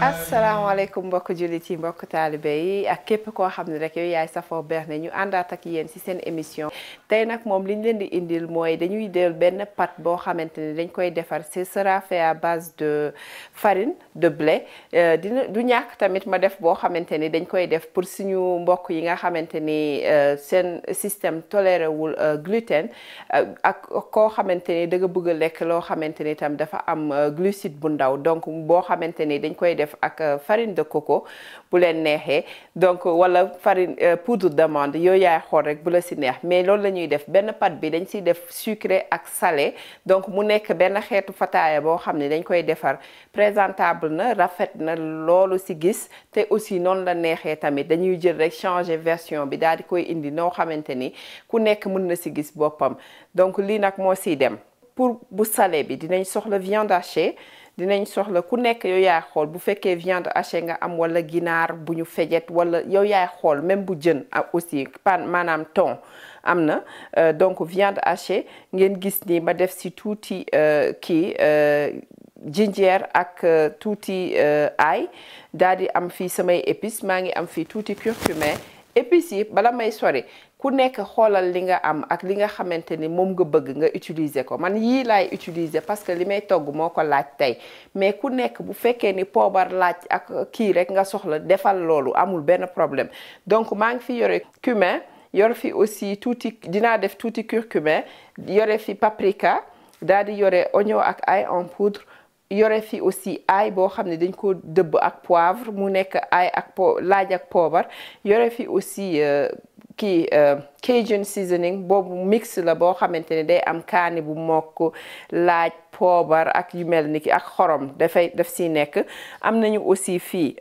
asalaamaaleykum mbokk jullit yi mbokk taalibe yi ak képp koo xam ne rek yow yaay safoo berne ñu àndaat ak yéen ci seen émission tey nag moom li ñu leen di indil mooy dañuy del benn pâte boo xamante ni dañ koy defar ce sera fait à base de farine de blé du ñàkk tamit ma def boo xamante ni dañ koy def pour suñu mbokk yi nga xamante ni seen système toléré wul gluten ak koo xamante ni da nga bëgg a lekk loo xamante ni tam dafa am glucide bu ndaw donc boo xamante ni dañ koy def ak farine de coco bu leen neexee donc wala farine poudre d'amande yooyu yaay xool rek bu la si neex mais loolu la ñuy def benn pâte bi dañ siy def sucré ak salé donc mu nekk benn xeetu fataaya boo xam ne dañ koy defar présentable na rafet na loolu si gis te aussi noonu la neexee tamit dañuy jël rek changer version bi daal di koy indi noo xamante ni ku nekk mën na si gis boppam donc lii nag moo siy dem pour bu salé bi dinañ soxla viande hachée dinañ soxla ku nekk yow yaay xool bu fekkee viande hachée nga am wala ginaar bu ñu fejet wala yow yaay xool même bu jën aussi maanaam thon am na donc viande hachée ngeen gis ni ma def si tuuti ginger ak tuuti ail daal di am fii samay épices maa ngi am fii tuuti curcumin épices yi bala may sori ku nekk xoolal li nga am ak li nga xamante ni moom nga bëgg nga utiliser ko man yii laay utiliser parce que li may togg moo ko laaj tey mais ku nekk bu fekkee ni poobar laaj ak kii rek nga soxla defal loolu amul benn problème donc maa ngi fi yore cumin yore fi aussi tuuti dinaa def tuuti curcumin yore fi paprika daal di yore oignon ak ail en poudre yore fi aussi ail boo xam ne dañ ko dëbb ak poivre mu nekk ail ak laaj ak poobar yore fi aussi Cajun seasoning boobu mix la boo xamante ne day am kaani bu mokk laaj poobar ak yu mel ni ki ak xorom daf siy nekk am nañu aussi fii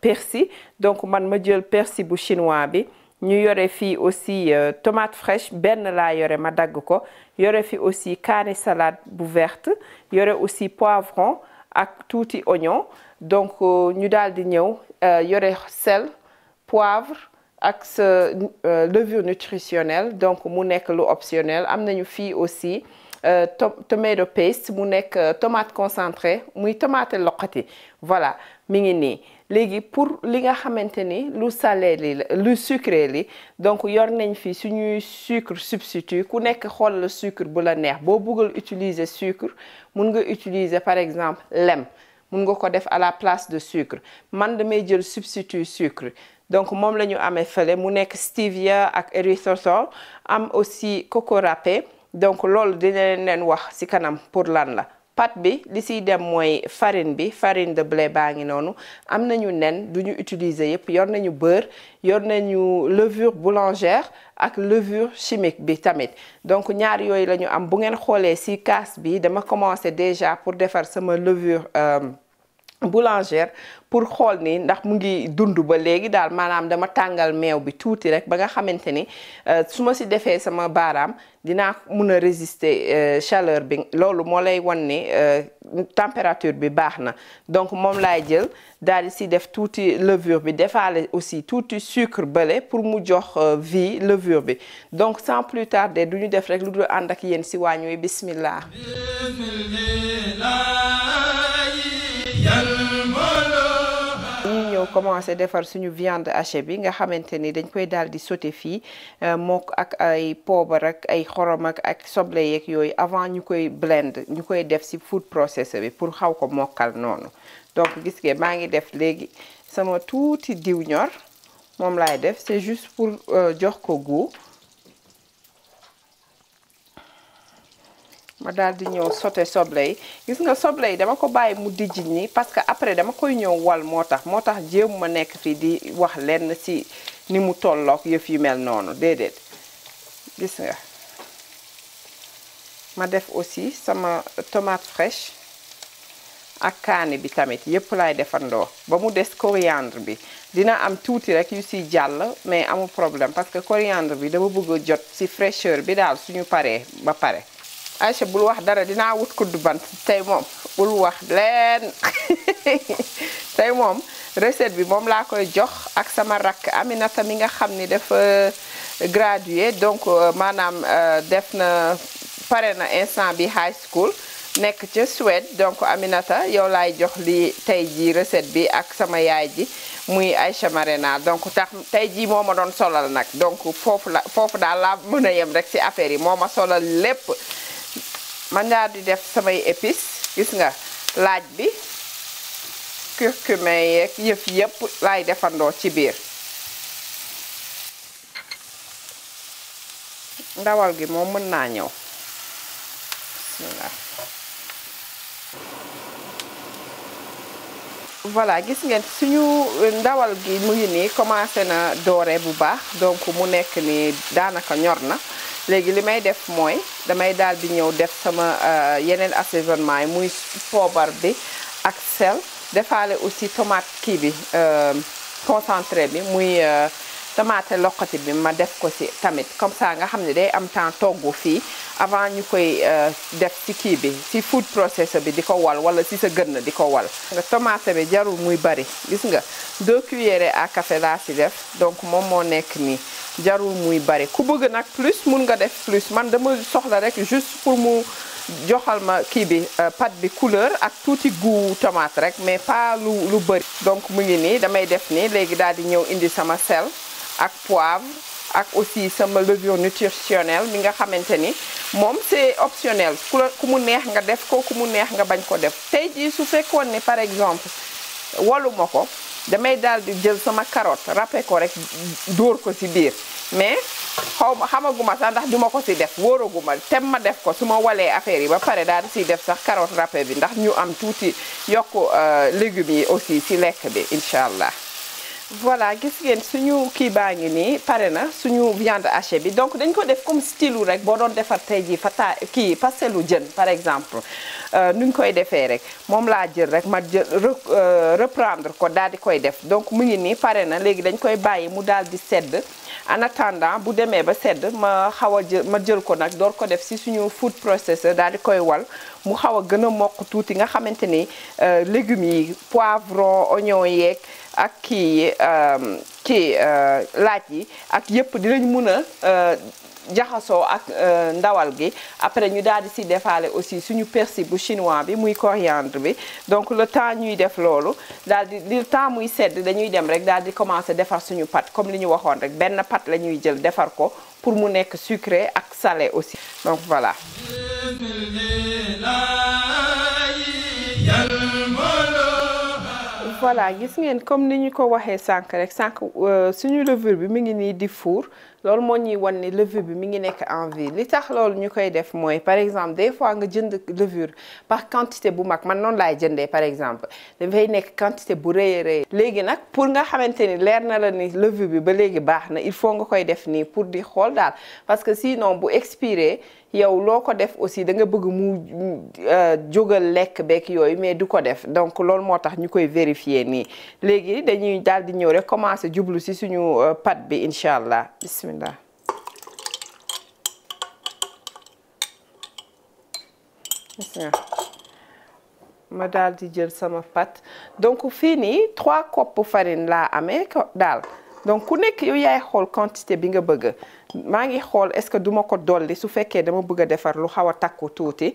persil donc man ma jël persil bu chinois bi ñu yore fii aussi tomate fraîche benn laa yore ma dagg ko yore fi aussi kaani salade bu verte yore aussi poivron ak tuuti oignon donc ñu daal di ñëw yore sel poivre ak sa levure nutritionnelle donc mu nekk lu optionnel am nañu fii aussi tomato paste mu nekk tomate concentré muy tomate loqati voilà mi ngi nii léegi pour li nga xamante ni lu salé li lu sucré li donc yor nañ fi suñuy sucre substitut ku nekk xool la sucre bu la neex boo bëggal utiliser sucre mun nga utiliser par exemple lem mun nga ko def à la place de sucre man damay jël substitut sucre donc moom la ñu amee fële mu nekk stevia ak érythritol am aussi coco râpé donc loolu dina leen wax ci kanam pour lan la pâte bi li siy dem mooy farine bi farine de blé baa ngi noonu am nañu nen du ñu utiliser yépp yor nañu beurre yor nañu levure boulangère ak levure chimique bi tamit donc ñaar yooyu la ñu am bu ngeen xoolee ci kaas bi dama commencé déjà pour defar sama levure boulangère pour xool ni ndax mu ngi dund ba léegi daal maanaam dama tàngal meew bi tuuti rek ba nga xamante ni su ma ci defee sama baaraam dinaa mun a résister chaleur bi loolu moo lay wan ni température bi baax na donc moom laay jël daal di ci def tuuti levure bi defaale aussi tuuti sucre bële pour mu jox vie levure bi donc sans plus tarder du ñu def rek lu dul ànd ak yéen ci waañ wi bismillah ñu ñëw commencé defar suñu viande hachée bi nga xamante ni dañ koy daal di sauté fii mook ak ay poobar ak ay xorom ak soble yeeg yooyu avant ñu koy blend ñu koy def ci food processor bi pour xaw ko mokkal noonu donc gis ngeen maa ngi def léegi sama tuuti diw ñor moom laay def c'est juste pour jox ko goût ma daal di ñëw sauté soble yi gis nga soble yi dama ko bàyyi mu dijj ni parce que après dama koy ñëw wal moo tax jéem ma nekk fii di wax lenn ci ni mu tollook yëf yu mel noonu déedéet gis nga ma def aussi sama tomate fraîche ak kaani bi tamit yépp laay defandoo ba mu des coriandre bi dina am tuuti rek yu ci jàll mais amul problème parce que coriandre bi dama bëgg a jot ci fraîcheur bi daal suñu paree ba pare Aïcha bul wax dara dinaa wut kuddu bant tey moom bul wax leen tey moom recette bi moom laa koy jox ak sama rakk Aminata mi nga xam ni dafa gradué donc maanaam def na pare na instant bi high school nekk ca Suède donc Aminata yow laay jox li tey ji recette bi ak sama yaay ji muy Aïcha Marena donc tax tey ji moo ma doon solal nag donc foofu daal laa mën a yem rek ci affaire yi moo ma solal lépp man daal di def samay épices gis nga laaj bi curcuma yeeg yëf yëpp laay defandoo ci biir ndawal gi moom mën naa ñëw voilà gis ngeen suñu ndawal gi mu ngi nii commencé na doore bu baax donc mu nekk ni daanaka ñor na léegi li may def mooy damay daal di ñëw def sama yeneen assaisonnement yi muy poobar bi ak sel defaale aussi tomate kii bi concentré bi muy tomate loqati bi ma def ko ci tamit comme ça nga xam ne day am temps toggu fii avant ñu koy def ci kii bi ci food processor bi di ko wal wala ci sa gën di ko wal nga tomate bi jarul muy bari gis nga 2 cuillères à café laa ci def donc moom moo nekk nii jarul muy bari ku bëgg nag plus mun nga def plus man dama soxla rek juste pour mu joxal ma kii bi pâte bi couleur ak tuuti goût tomate rek mais pas lu bari donc mu ngi nii damay def nii léegi daal di ñëw indi sama sel ak poivre ak aussi sama levure nutritionnelle mi nga xamante ni moom c'est optionnel ku mu neex nga def ko ku mu neex nga bañ ko def tey jii su fekkoon ni par exemple waluma ko damay daal di jël sama carotte râpé ko rek dóor ko ci biir mais xamaguma sax ndax duma ko ci def wóoraguma tem ma def ko su ma walee affaire yi ba pare daal di ciy def sax carotte râpé bi ndax ñu am tuuti yokk légumes yi aussi ci lekk bi incha allah. voilà gis ngeen suñu kii baa ngi nii pare na suñu viande hachée bi donc dañ ko def comme style rek boo doon defar tey jii kii pastelu jën par exemple nuñ koy defee rek moom laa jël rek ma jël reprendre ko daal di koy def donc mu ngi nii pare na léegi dañ koy bàyyi mu daal di sedd en attendant bu demee ba sedd ma jël ko nag door ko def ci suñu food processor daal di koy wal mu xaw a gën a mokk tuuti nga xamante ni légumes yi poivron oignon yeeg ak laaj yi ak yëpp dinañ mun a jaxasoo ak ndawal gi après ñu daal di ci defaale aussi suñu persil bu chinois bi muy coriandre bi donc le temps ñuy def loolu daal di le temps muy sedd dañuy dem rek daal di commencer defar suñu pâte comme li ñu waxoon rek benn pâte la ñuy jël defar ko pour mu nekk sucré ak salé aussi donc voilà. voilà gis ngeen comme ni ñu ko waxee sànq rek suñu levure bi mi ngi nii di four loolu moo ñuy wan ni levure bi mi ngi nekk en vie li tax loolu ñu koy def mooy par exemple des fois nga jënd levure par quantité bu mag man noonu laay jëndee par exemple dafay nekk quantité bu rëy a rëy léegi nag pour nga xamante ni leer na la ni levure bi ba léegi baax na il faut nga koy def nii pour di xool daal parce que sinon bu expiré yow loo ko def aussi da nga bëgg mu jógal lekk beeg yooyu mais du ko def donc loolu moo tax ñu koy vérifier nii léegi dañuy daal di ñëw rek commencer jublu ci suñu pâte bi incha allah bismillah. ma daal di jël sama pâte donc fii nii 3 coppes farine laa amee daal donc ku nekk yow yaay xool quantité bi nga bëgg. maa ngi xool est-ce que duma ko dolli su fekkee dama bëgg a defar lu xaw a takku tuuti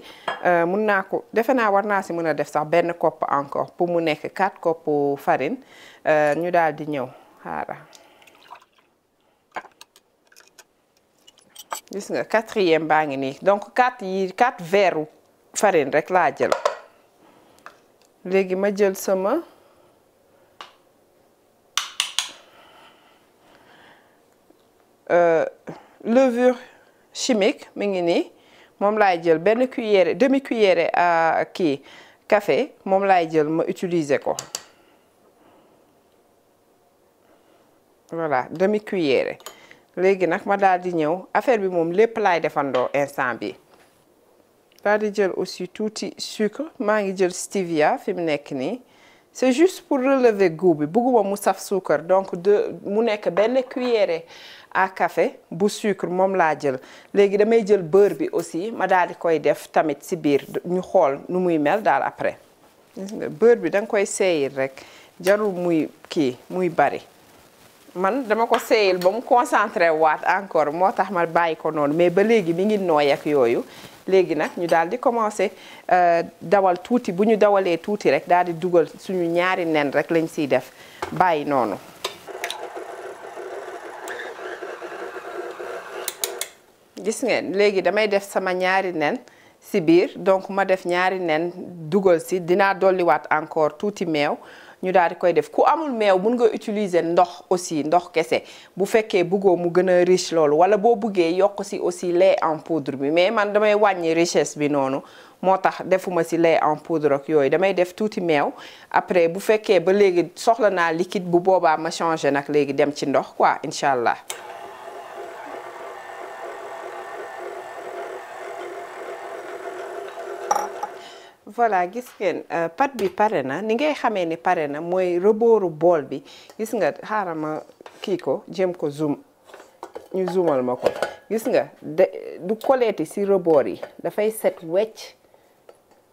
mun naa ko defe naa war naa ci mën a def sax benn kopp encore pour mu nekk 4 coppes farine ñu daal di ñëw xaaral gis nga 4e baa ngi nii donc 4 verres farine rek laa jël léegi ma jël sama levure chimique mi ngi nii moom laay jël benn cuillère demi cuillère à café moom laay jël ma utiliser ko voilà demi cuillère léegi nag ma daal di ñëw affaire bi moom lépp laay defandoo instant bi daal di jël aussi tuuti sucre maa ngi jël stevia fi mu nekk nii c'est juste pour relever goût bi bëgguma mu saf suukar donc mu nekk benn cuillère à café bu sucre moom laa jël léegi damay jël beurre bi aussi ma daal di koy def tamit ci biir ñu xool nu muy mel daal après beurre bi da nga koy seeyil rek jarul muy bari man dama ko seeyil ba mu concentré waat encore moo tax ma bàyyi ko noonu mais ba léegi mi ngi nooy ak yooyu léegi nag ñu daal di commencer dawal tuuti bu ñu dawalee tuuti rek daal di dugal suñu ñaari nen rek lañ siy def bàyyi noonu gis ngeen léegi damay def sama ñaari nen si biir donc ma def ñaari nen dugal si dinaa dolliwaat encore tuuti meew ñu daal di koy def ku amul meew mun nga utiliser ndox aussi ndox kese bu fekkee bëggoo mu gën a riche loolu wala boo bëggee yokk si aussi lait en poudre bi mais man damay wàññi richesse bi noonu moo tax defuma si lait en poudre ak yooyu damay def tuuti meew après bu fekkee ba léegi soxla naa liquide bu boobaa ma changer nag léegi dem ci ndox quoi incha allah. voilà gis ngeen pâte bi pare na ni ngay xamee ni pare na mooy rebooru bool bi gis nga xaaral ma kii ko jéem ko zoom ñu zoomal ma ko gis nga du koleeti ci reboor yi dafay set wecc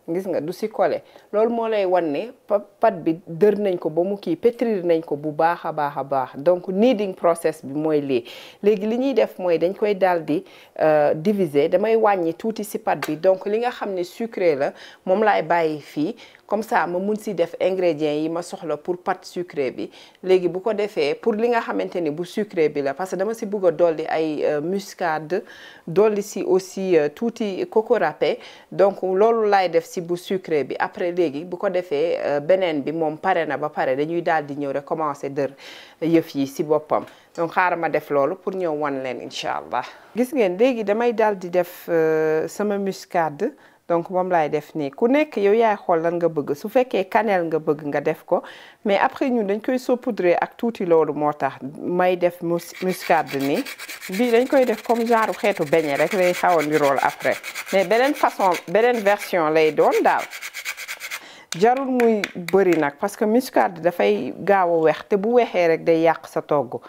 gis nga du ci kole loolu moo lay wan ne pâte bi dër nañ ko ba mu kii pétrir nañ ko bu baax a baax donc kneading process bi mooy léegi li ñuy def mooy dañ koy daal di diviser damay wàññi tuuti ci pâte bi donc li nga xam ne sucré la moom laay bàyyi fii comme ça ma mun si def ingrédients yi ma soxla pour pâte sucrée bi léegi bu ko defee pour li nga xamante ni bu sucré bi la parce que dama si bëgg a dolli ay muscade dolli si aussi tuuti coco râpé donc loolu laay def si bu sucré bi après léegi bu ko defee beneen bi moom pare na ba pare dañuy daal di ñëw rek commencer dër yëf yi si boppam donc xaaral ma def loolu pour ñëw wan leen incha allah. gis ngeen léegi damay daal di def sama muscade. donc moom laay def nii ku nekk yow yaay xool lan nga bëgg su fekkee cannelle nga bëgg nga def ko mais après ñun dañ koy saupoudrer ak tuuti loolu moo tax may def muscade nii bii dañ koy def comme genre xeetu beignet rek lay xaw a nirool après mais beneen version lay doon daal jarul muy bëri nag parce que muscade dafay gaaw a weex te bu weexee rek day yàq sa togg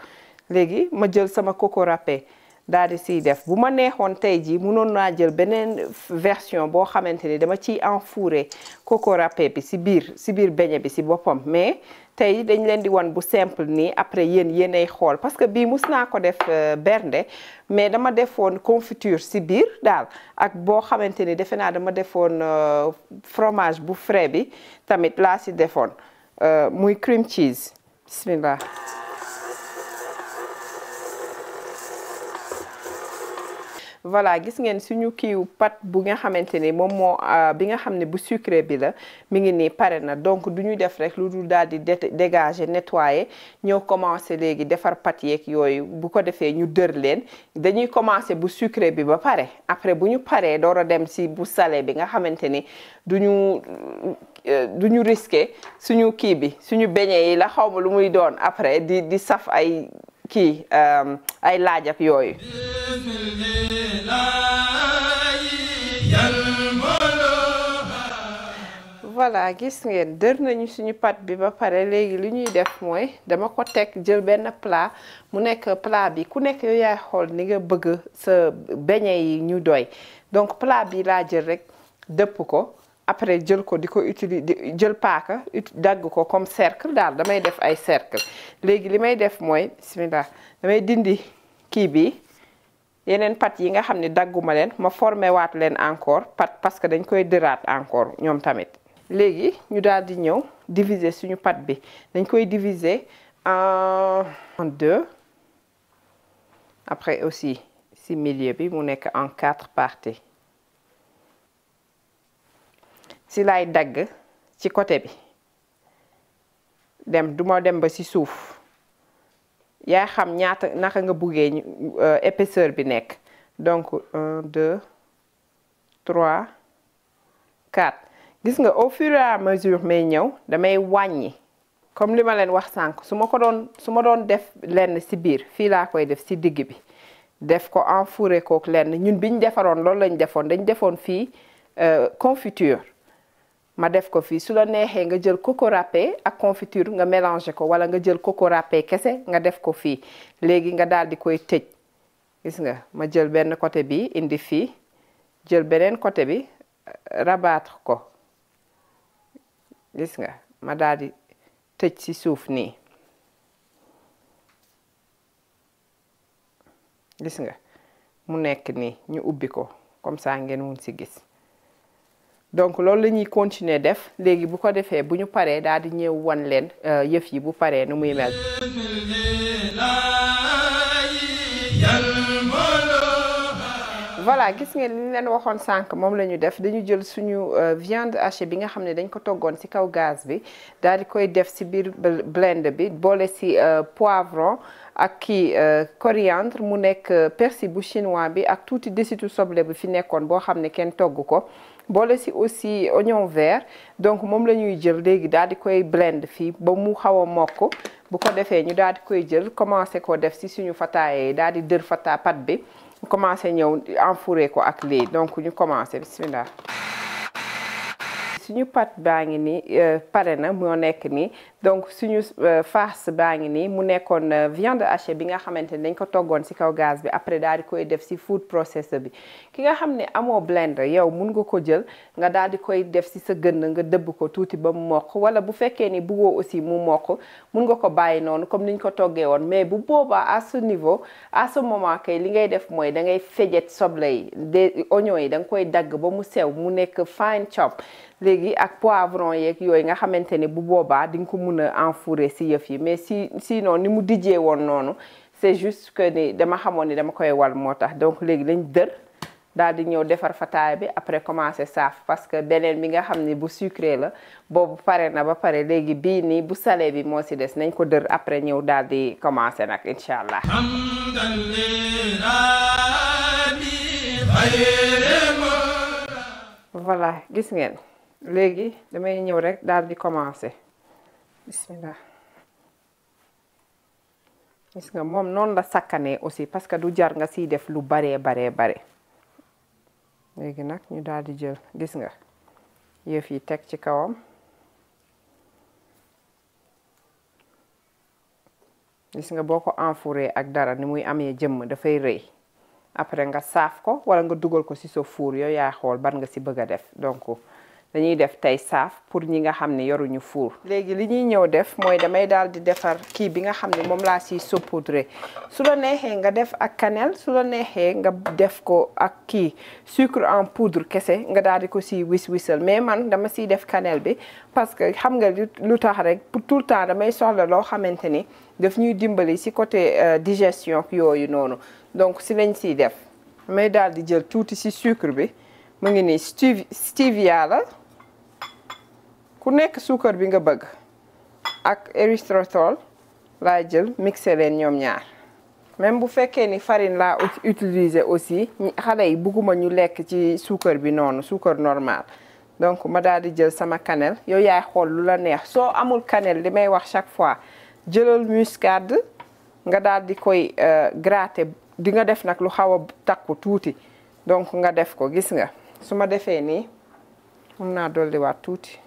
léegi ma jël sama coco râpé daal di siy def bu ma neexoon tey jii mënoon naa jël beneen version boo xamante ni dama ciy enfouré coco râpé bi si biir beignet bi si boppam mais tey dañ leen di wan bu simple nii après yéenay xool parce que bii mus naa ko def bernde mais dama defoon confiture si biir daal ak boo xamante ni defe naa dama defoon fromage bu frais bi tamit laa si defoon muy cream cheese bismillah. voilà gis ngeen suñu kiiw pâte bu nga xamante ni moom moo bi nga xam ne bu sucré bi la mi ngi nii pare na donc du ñu def rek lu dul daal di dégager nettoyer ñëw commencer léegi defar pâte yeeg yooyu bu ko defee ñu dër leen dañuy commencer bu sucré bi ba pare après bu ñu paree door a dem si bu salé bi nga xamante ni du ñu risquer suñu kii bi suñu beignet yi la xaw ma lu muy doon après di saf ay kii ay laaj ak yooyu. voilà gis ngeen dër nañu suñu pâte bi ba pare léegi li ñuy def mooy dama ko teg jël benn plat mu nekk plat bi ku nekk yow yaay xool ni nga bëgg sa beignet yi ñu doy donc plat bi laa jël rek dëpp ko après jël ko di ko utiliser jël paaka dagg ko comme cercle daal damay def ay cercle léegi li may def mooy bismillah damay dindi kii bi yeneen pâte yi nga xam ne dagguma leen ma formé waat leen encore pâte parce que dañ koy dëraat encore ñoom tamit léegi ñu daal di ñëw diviser suñu pâte bi dañ koy diviser en deux après aussi si milieu bi mu nekk en 4 parties si lay dagg ci côté bi duma dem ba ci suuf yaa xam naka nga buggee épaisseur bi nekk donc 1 2 3 4 gis nga au fur et à mesure may ñëw damay wàññi comme li ma leen wax sànq su ma doon def lenn ci biir fii laa koy def ci digg bi def ko enfouré kook lenn ñun biñ defaroon loolu lañ defoon dañ defoon fii confiture ma def ko fii su la neexee nga jël coco râpé ak confiture nga mélanger ko wala nga jël coco râpé kese nga def ko fii léegi nga daal di koy tëj gis nga ma jël benn côté bi indi fii jël beneen côté bi rabattre ko gis nga ma daal di tëj ci suuf nii gis nga mu nekk nii ñu ubbi ko comme ça ngeen mun ci gis donc loolu la ñuy continuer def léegi bu ko defee bu ñu paree daal di ñëw wan leen yëf yi bu paree nu muy mel. voilà gis ngeen li ñu leen waxoon sànq moom la ñu def dañu jël suñu viande hachée bi nga xam ne dañ ko toggoon ci kaw gaz bi daal di koy def ci biir blend bi boole ci poivron ak kii coriandre mu nekk persil bu chinois bi ak tuuti desitu soble bi fi nekkoon boo xam ne kenn togg ko boole ci aussi oignon vert donc moom la ñuy jël léegi daal di koy blend fii ba mu xaw a mokk bu ko defee ñu daal di koy jël commencé ko def ci suñu fataaye daal di dër fata pat bi commencé ñëw enfouré ko ak lii donc ñu commencé bismillah suñu pat baa ngi nii pare na moo nekk nii donc suñu farce baa ngi nii mu nekkoon viande hachée bi nga xamante ne dañ ko toggoon ci kaw gaz bi après daal di koy def ci food processor bi ki nga xam ne amoo blender yow mun nga ko jël nga daal di koy def ci sa gën nga dëbb ko tuuti ba mu mokk wala bu fekkee ni bëggoo aussi mu mokk mun nga ko bàyyi noonu comme niñ ko toggee woon mais bu boobaa à ce niveau à ce moment kay li ngay def mooy da ngay fejet soble yi des oignons yi da nga koy dagg ba mu sew mu nekk fine chop léegi ak poivron yeeg yooyu nga xamante ne bu boobaa di nga ko mun a enfourrer ci yëf yi mais sinon ni mu dijjee woon noonu c'est juste que ni dama xamoon ni dama koy wal moo tax donc léegi lañ dër daal di ñëw defar fataay bi après commencer saaf parce que beneen bi nga xam ni bu sucré la boobu pare na ba pare léegi bii nii bu salé bi moo ci des nañ ko dër après ñëw daal di commencer nag incha allah. voilà gis ngeen. léegi damay ñëw rek daal di commencer bismillah gis nga moom noonu la sakkanee aussi parce que du jar nga siy def lu bare léegi nag ñu daal di jël gis nga yëf yi teg ci kawam gis nga boo ko enfouré ak dara ni muy amee jëmm dafay rëy après nga saaf ko wala nga dugal ko ci sa four yow yaa xool ban nga ci bëgg a def donc dañuy def tey saaf pour ñi nga xam ne yoruñu four léegi li ñuy ñëw def mooy damay daal di defar kii bi nga xam ne moom laa siy saupoudrer su la neexee nga def ak cannelle su la neexee nga def ko ak kii sucre en poudre kese nga daal di ko siy wisal mais man dama siy def cannelle bi parce que xam nga lu tax rek pour tout le temps damay soxla loo xamante ni daf ñuy dimbali si côté digestion yooyu noonu donc si lañ siy def damay daal di jël tuuti si sucre bi mu ngi nii stevia la ku nekk suukar bi nga bëgg ak érythritol laa jël mixé leen ñoom ñaar même bu fekkee ni farine laa utiliser aussi xale yi bëgguma ñu lekk ci suukar bi noonu suukar normal donc ma daal di jël sama cannelle yow yaay xool lu la neex soo amul cannelle li may wax chaque fois jëlal muscade nga daal di koy gratter di nga def nag lu xaw a takku tuuti donc nga def ko gis nga su ma defee nii mun naa dolliwaat tuuti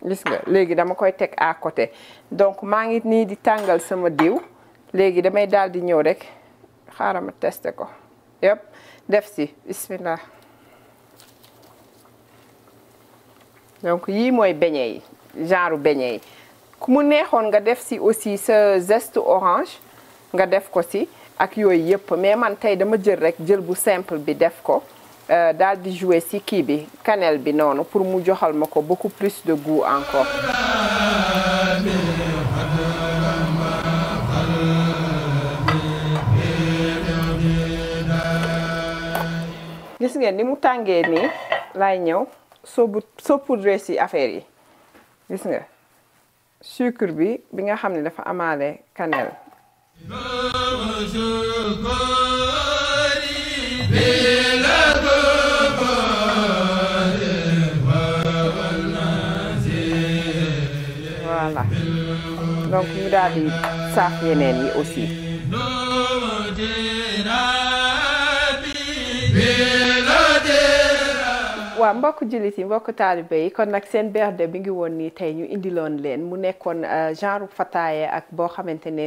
gis nga léegi dama koy teg à côté donc maa ngi nii di tàngal sama diw léegi damay daal di ñëw rek xaaral ma testé ko yëpp def si bismillah donc yii mooy beignet yi genre beignet yi ku mu neexoon nga def si aussi sa zeste orange nga def ko si ak yooyu yëpp mais man tey dama jël bu simple bi def ko daal di jouer si kii bi cannelle bi noonu pour mu joxal ma ko beaucoup plus de goût encore. gis ngeen ni mu tàngee nii laay ñëw saupoudrer si affaire yi gis nga sucre bi nga xam ne dafa amaale cannelle. voilà donc ñu daal di saaf yeneen yi aussi. waaw mbokk jullit yi mbokk taalibe yi kon nag seen berde bi ngi woon nii tey ñu indiloon leen mu nekkoon genre fataaye ak boo xamante ne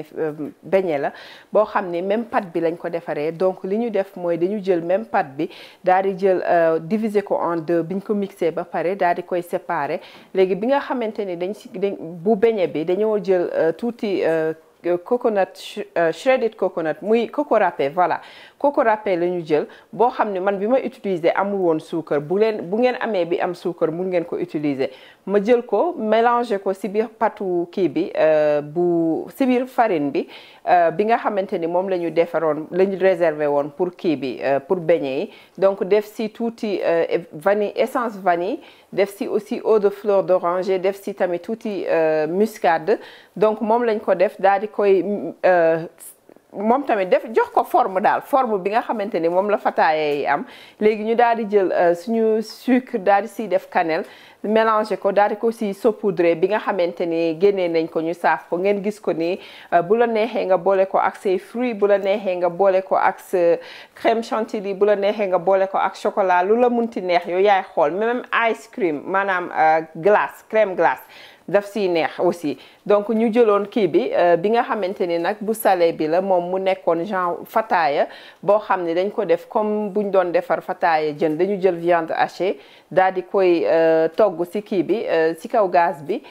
beñe la boo xam ne même pâte bi lañ ko defaree donc li ñu def mooy dañu jël même pâte bi daal di jël diviser ko en deux biñ ko mixé ba pare daal di koy séparer léegi bi nga xamante ni dañ bu beñe bi dañoo jël tuuti coconut shredded coconut muy coco râpé voilà coco râpé la ñu jël boo xam ne man bi ma utiliser amul woon suukar bu ngeen amee bi am suukar mun ngeen ko utiliser ma jël ko mélanger ko si biir patu kii bi si biir farine bi bi nga xamante ni moom la ñu defaroon la ñu réservé woon pour kii bi pour beignet yi donc def si tuuti vanille essence vanille def si aussi eau de fleur d'oranger def si tamit tuuti muscade donc moom lañ ko def daal di koy moom tamit def jox ko forme daal forme bi nga xamante ni moom la fataaye yi am léegi ñu daal di jël suñu sucre daal di siy def cannelle mélanger ko daal di ko si saupoudrer bi nga xamante ni génnee nañ ko ñu saaf ko ngeen gis ko ni bu la neexee nga boole ko ak say fruits bu la neexee nga boole ko ak sa crème chantilly bu la neexee nga boole ko ak chocolat lu la munti neex yow yaay xool même ice cream maanaam glace crème glace daf siy neex aussi donc ñu jëloon kii bi nga xamante ni nag bu salé bi la moom mu nekkoon genre fataaya boo xam ne dañ ko def comme buñ doon defar fataaya jën dañu jël viande hachée daal di koy togg si kii bi si kaw gaz bi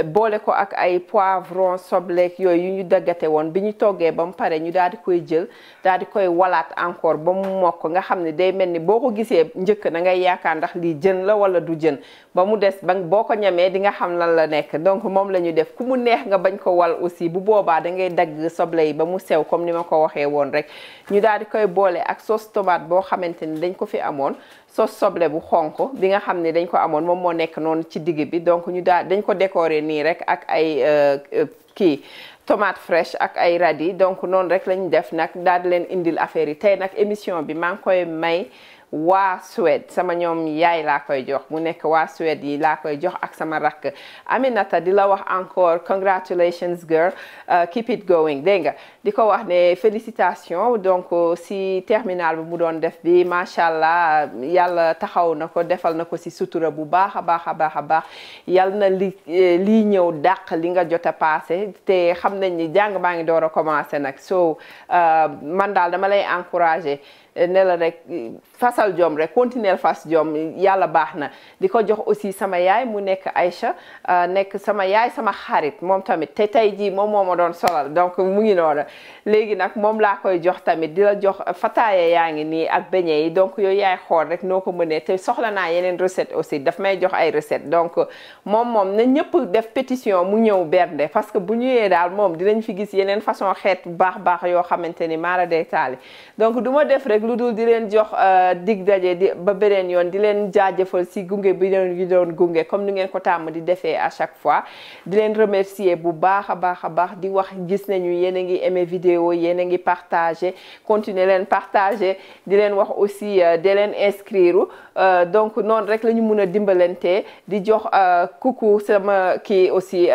boole ko ak ay poivron sobleek yooyu yu ñu daggate woon bi ñu toggee ba mu pare ñu daal di koy jël daal di koy walaat encore ba mu mokk nga xam ne day mel ni boo ko gisee njëkk na ngay yaakaar ndax lii jën la wala du jën ba mu des ba boo ko ñamee di nga xam lan la nekk donc moom la ñu def ku mu neex nga bañ ko wal aussi bu boobaa da ngay dagg soble yi ba mu sew comme ni ma ko waxee woon rek ñu daal di koy boole ak sauce tomate boo xamante ni dañ ko fi amoon sauce soble bu xonk bi nga xam ne dañ ko amoon moom moo nekk noonu ci digg bi donc ñu dañ ko décorer nii rek ak ay kii tomate fraîche ak ay radis donc noonu rek lañu def nag daal di leen indil affaire yi tey nag émission bi maa ngi koy may waa Suède sama ñoom yaay laa koy jox mu nekk waa Suède yi laa koy jox ak sama rakk Aminata di la wax encore congratulations girl keep it going dégg nga di ko wax ne félicitations donc si terminal bi mu doon def bi macha allah yàlla taxaw na ko defal na ko si sutura bu baax a baax a baax a baax yal na lii ñëw dàq li nga jot a passé te xam nañ ni jàng baa ngi door a commencé nag so man daal dama lay encourager ne la rek fasal jom rek continuer fas jom yàlla baax na di ko jox aussi sama yaay mu nekk Aïcha nekk sama yaay sama xarit moom tamit te tey jii moom moo ma doon solal donc mu ngi noonu léegi nag moom laa koy jox tamit di la jox fataaye yaa ngi nii ak beñe yi donc yooyu yaay xool rek noo ko mënee te soxla naa yeneen recette aussi daf may jox ay recette donc moom na ñëpp def pétition mu ñëw bernde parce que bu ñëwee daal moom dinañ fi gis yeneen façon xeet baax yoo xamante ni maara day taali donc du ma def rek lu dul di leen jox dig daje ba beneen yoon di leen jaajëfal si gunge bi leen doon gunge comme ni ngeen ko tàmm di defee à chaque fois di leen remercier bu baax a baax di wax gis nañu yéen a ngi aimé vidéo yéen a ngi partagé continuer leen partagé di leen wax aussi de leen inscrire donc noonu rek la ñu mun a dimbalante di jox coucou sama kii aussi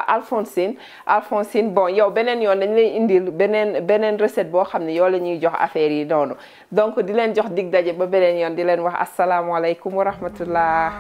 Alphonsine bon yow beneen yoon dañ lay indil beneen recette boo xam ne yow la ñuy jox affaire yi noonu donc di leen jox dig daje ba beneen yoon di leen wax asalaamaaleykum wa rahmatullah